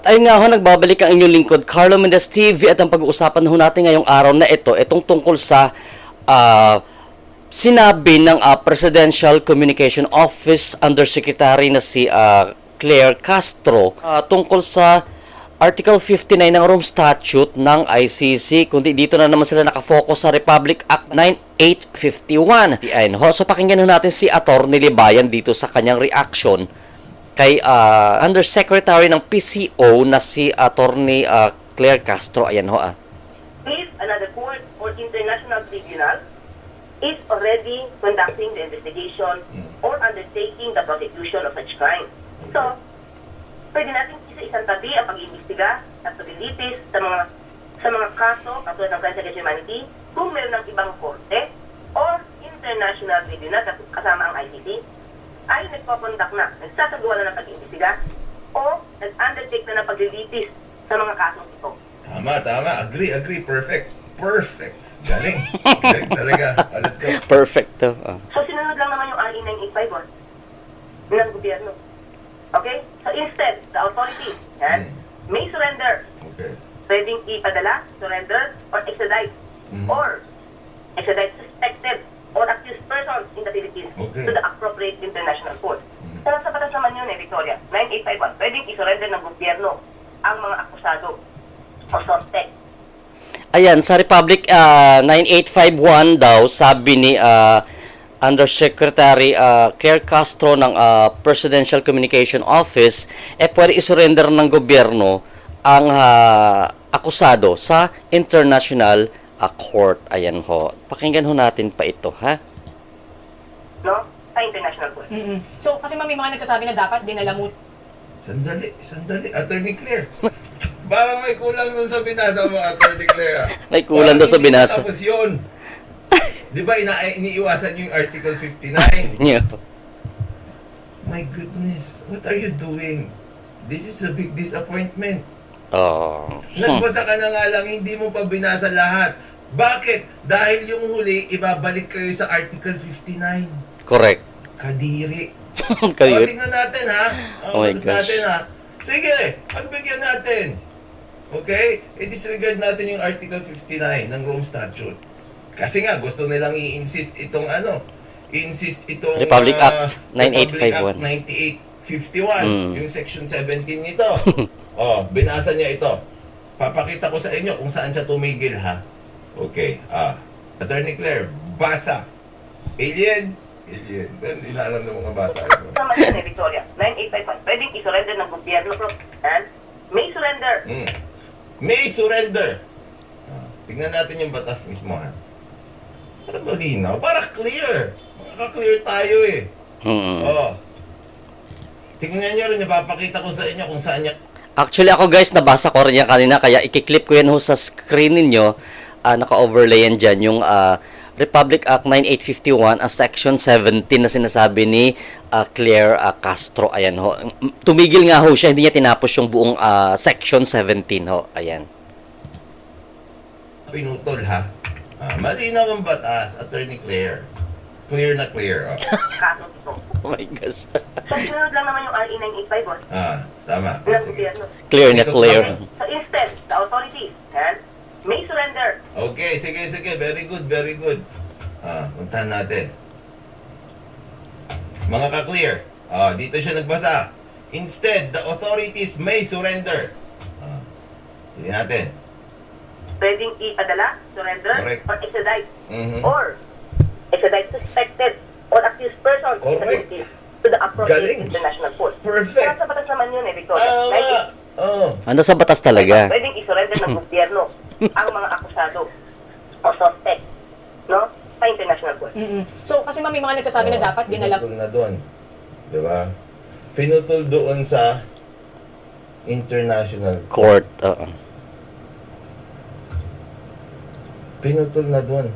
At ayun nga ho, nagbabalik ang inyong lingkod, Carlo Mendez TV, at ang pag-uusapan ho natin ngayong araw na ito, itong tungkol sa sinabi ng Presidential Communication Office Undersecretary na si Claire Castro tungkol sa Article 59 ng Rome Statute ng ICC, kundi dito na naman sila nakafocus sa Republic Act 9851. Ayun ho, so pakinggan ho natin si Attorney Libayan dito sa kanyang reaction kay Undersecretary ng PCO na si Attorney Claire Castro. Ayan ho. If another court or international tribunal is already conducting the investigation or undertaking the prosecution of such crime. So, pwede natin isa-isang tabi ang pag-iimbestiga at paglilitis sa mga kaso katulad ng Crimes Against Humanity kung meron ng ibang korte or international tribunal kasama ang ICC ay nagpapundak na, nagsasagawa na ng pag-iimbestiga o nag-undertake na ng paglilitis sa mga kasong ito. Tama. Agree. Perfect. Galing talaga. Let's go. Perfect to. So, sinunod lang naman yung RE 9851 ng gobyerno. Okay? So, instead, the authorities may surrender. Okay. Pwedeng ipadala, surrender, or extradite. Or extradite suspected or accused persons in the Philippines to the appropriate international court. Pero sa batas naman yun Victoria, 9851, pwedeng isurrender ng gobyerno ang mga akusado o suspect. Ayan, sa Republic 9851 daw, sabi ni Undersecretary Claire Castro ng Presidential Communication Office, pwede isurrender ng gobyerno ang akusado sa international court. Ayan ho. Pakinggan ho natin pa ito, ha? No? Sa international court. So, kasi may mga nagsasabi na dapat dinala mo. Sandali. Attorney Claire. Parang may kulang dun sa binasa mo, Attorney Claire. May kulang doon sa binasa. Tapos yun. Di ba iniiwasan yung Article 59? Yeah. My goodness, what are you doing? This is a big disappointment. Oh. Nagbasa ka na nga lang, hindi mo pa binasa lahat. Bakit? Dahil yung huli, ibabalik kayo sa Article 59. Correct. Kadiri. Kayo. Tingnan natin ha. Oh my Batas gosh. natin ha. Sige, pagbigyan natin. Okay? I-disregard natin yung Article 59 ng Rome Statute. Kasi nga, gusto nilang i-insist itong Republic Act Republic Act 9851, 9851. yung Section 17 nito. Binasa niya ito. Papakita ko sa inyo kung saan siya tumigil, ha? Okay. Attorney Claire, basa. Alien. Pero hindi na alam ng mga bata. Sa naman yun Victoria, 9851, pwedeng isurrender ng gobyerno and may surrender. May surrender. Tingnan natin yung batas mismo, ha? Para malinaw, para clear. Makaka-clear tayo eh. Tingnan nyo rin, napapakita ko sa inyo kung saan niya. Actually ako guys, nabasa ko rin yan kanina, kaya i-clip ko yan ho sa screen ninyo. Naka-overlay yan dyan, yung Republic Act 9851, Section 17 na sinasabi ni Claire Castro. Ayan ho. Tumigil nga ho siya, hindi niya tinapos yung buong Section 17 ho. Ayan. Pinutol ha. Malinaw ang batas, Attorney Claire. Clear na clear. Kaso ito. Oh my gosh. So, sinunod lang naman yung RE 9851 Tama. ng gobyerno. Clear na clear. So, instead, the authorities may surrender. Okay, sige. Very good. Puntahan natin. Mga ka-clear. Dito siya nagbasa. Instead, the authorities may surrender. Sige natin. Pwedeng ipadala, surrender, Correct. or extradite. Mhm. Or extradite suspected or accused persons in the Correct. Philippines to the appropriate Galing. international court. Perfect. Pero sa batas naman yun Victoria. Ano sa batas talaga? Pwedeng isurrender ng gobyerno ang mga akusado o suspect, no? Sa international court. So, kasi may mga nagsasabi na dapat dinala mo. Pinutol na doon. Diba? Pinutol doon sa international Court. Pinutol na doon.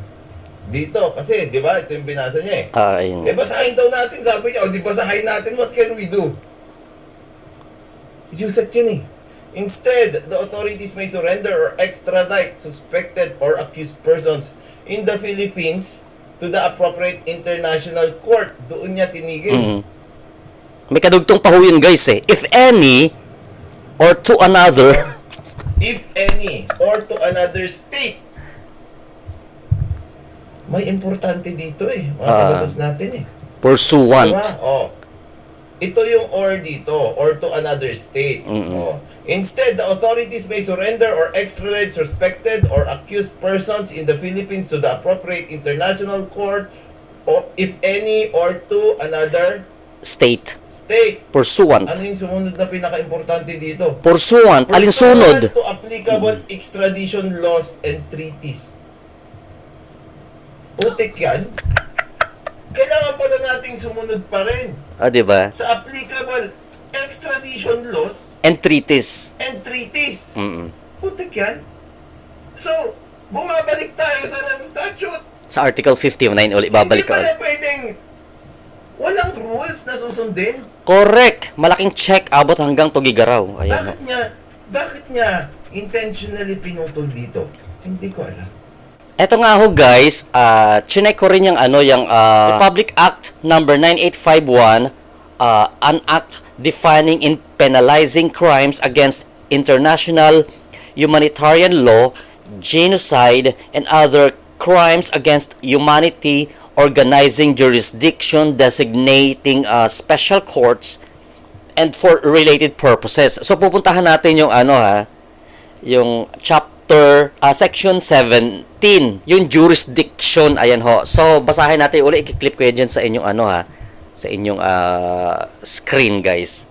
Dito, kasi, di ba, ito yung binasa niya eh. Ayun. Basahin daw natin, sabi niya, o di basahin natin, what can we do? Yusek yun eh. Instead, the authorities may surrender or extradite suspected or accused persons in the Philippines to the appropriate international court. Doon niya tinigil. May kadugtong pa ho yun guys eh. If any, or to another if any, or to another state. May importante dito eh. Mga kabatas natin eh. pursuant. Diba? Oh. Ito yung or dito, or to another state. Oh. Instead, the authorities may surrender or extradite suspected or accused persons in the Philippines to the appropriate international court, or if any, or to another State. state. Pursuant. Ano yung sumunod na pinaka-importante dito? Pursuant. Alinsunod. Pursuant to applicable extradition laws and treaties. Putik yan. Kailangan pala nating sumunod pa rin Diba? sa applicable extradition laws Entreaties. and treaties. Mm-mm. Putik yan. So, bumabalik tayo sa Rome Statute. Sa Article 59 ulit, babalik Hindi ka pala ulit. pwedeng walang rules na susundin. Correct. Malaking check abot hanggang Tugigaraw. Ayan. Bakit niya intentionally pinutol dito? Hindi ko alam. Eto nga ho guys, chinek ko rin yung Republic Act number 9851, an act defining and penalizing crimes against international humanitarian law, genocide, and other crimes against humanity, organizing jurisdiction, designating special courts, and for related purposes. So pupuntahan natin yung yung chapter section 17, yung jurisdiction. Ayan ho. So basahin natin uli, i-clip ko yan dyan sa inyong sa inyong screen guys.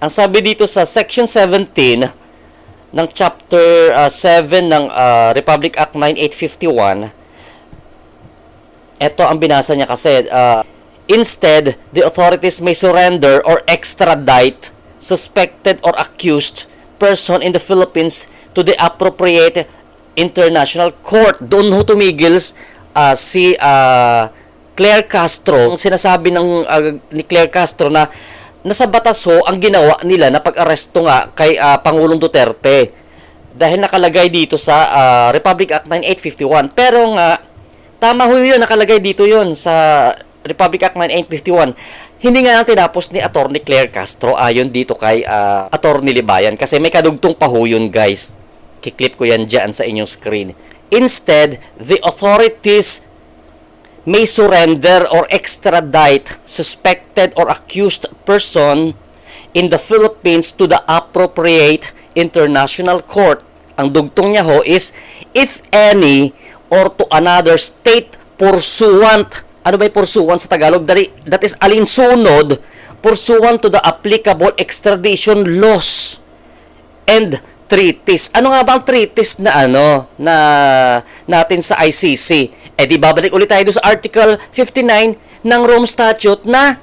Ang sabi dito sa section 17 ng chapter 7 ng Republic Act 9851, ito ang binasa niya kasi, instead, the authorities may surrender or extradite suspected or accused person in the Philippines to the appropriate international court. Doon ho tumigil si Claire Castro. Ang sinasabi ni Claire Castro na nasa batas ho ang ginawa nila na pag-aresto nga kay Pangulong Duterte. Dahil nakalagay dito sa Republic Act 9851. Pero nga, tama ho yun, nakalagay dito yun sa Republic Act 9851. Hindi nga lang tinapos ni Attorney Claire Castro ayon dito kay Attorney Libayan kasi may kadugtong pa ho yun guys. Kiklip ko yan dyan sa inyong screen. Instead, the authorities may surrender or extradite suspected or accused person in the Philippines to the appropriate international court. Ang dugtong niya ho is, if any, or to another state pursuant. Ano ba yung pursuant sa Tagalog? That is alinsunod, pursuant to the applicable extradition laws and treaties. Ano nga ba ang treaties na na natin sa ICC? Di babalik ulit tayo sa Article 59 ng Rome Statute na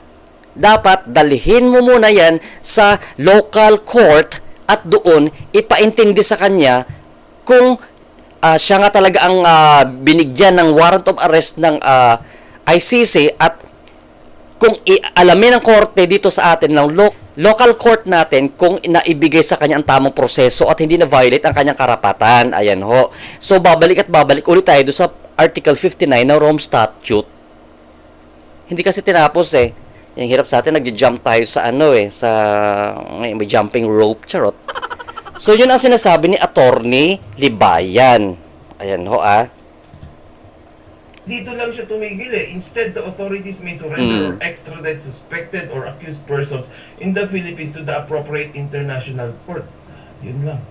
dapat dalhin mo muna yan sa local court at doon ipaintindi sa kanya kung siya nga talaga ang binigyan ng warrant of arrest ng ICC at kung alamin ng korte dito sa atin ng local court natin kung naibigay sa kanya ang tamang proseso at hindi na violate ang kanyang karapatan. Ayan ho. So babalik ulit tayo sa Article 59 ng Rome Statute. Hindi kasi tinapos eh. Yung hirap sa atin, nagja-jump tayo sa sa may jumping rope, charot. So, yun ang sinasabi ni Attorney Libayan. Ayan ho, Dito lang siya tumigil eh. Instead, the authorities may surrender or extradite suspected or accused persons in the Philippines to the appropriate international court. Yun lang.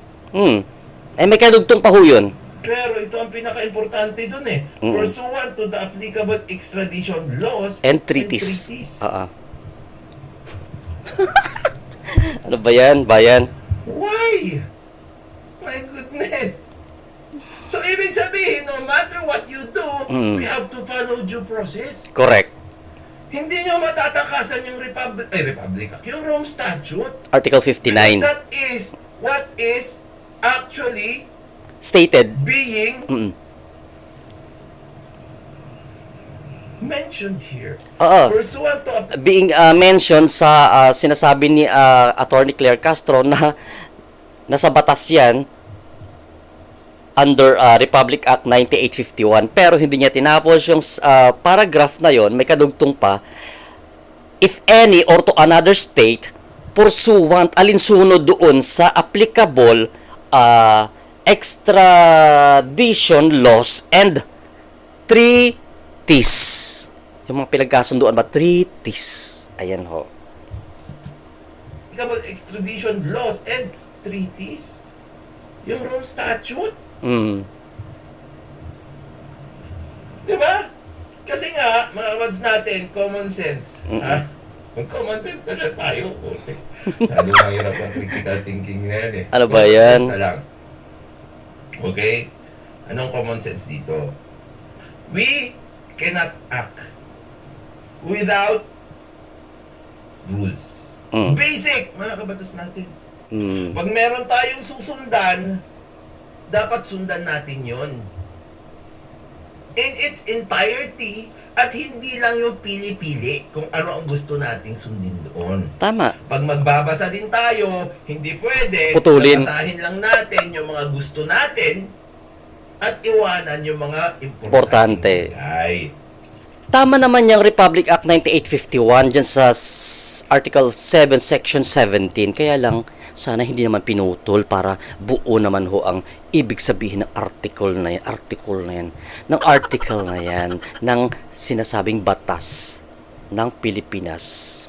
May kadugtong pa ho yun. Pero ito ang pinaka-importante dun eh. Pursuant to the applicable extradition laws And treaties. Ano ba yan? Bayan? Why? My goodness. So, ibig sabihin, no matter what you do, we have to follow due process. Correct. Hindi nyo matatakasan yung Republic Act, yung Rome Statute. Article Because 59. that is what is actually Stated. being mentioned here. Pursuant to Being mentioned sa sinasabi ni Attorney Claire Castro na nasa batas yan under Republic Act 9851 pero hindi niya tinapos yung paragraph na yon, may kadugtong pa, if any or to another state pursuant, alinsunod doon sa applicable extradition laws and treaties. Yung mga pinagkasunduan ba? Treaties. Ayan ho. Applicable extradition laws and treaties. Yung Rome Statute. Di ba? Kasi nga, mga kabads natin, common sense. Ha? Mag common sense na lang tayo. Lalo mahirap ang critical thinking na yan eh. Ano ba Common yan? sense na lang. Okay? Anong common sense dito? We cannot act without rules. Basic, mga kabatas natin. Pag meron tayong susundan, dapat sundan natin yon in its entirety at hindi lang yung pili-pili kung ano ang gusto nating sundin doon. Tama. Pag magbabasa din tayo, hindi pwede Putulin. basahin lang natin yung mga gusto natin at iwanan yung mga Importante. importante bagay. Tama naman yung Republic Act 9851 dyan sa Article 7, Section 17. Kaya lang, sana hindi naman pinutol para buo naman ho ang ibig sabihin ng article na yan, ng sinasabing batas ng Pilipinas.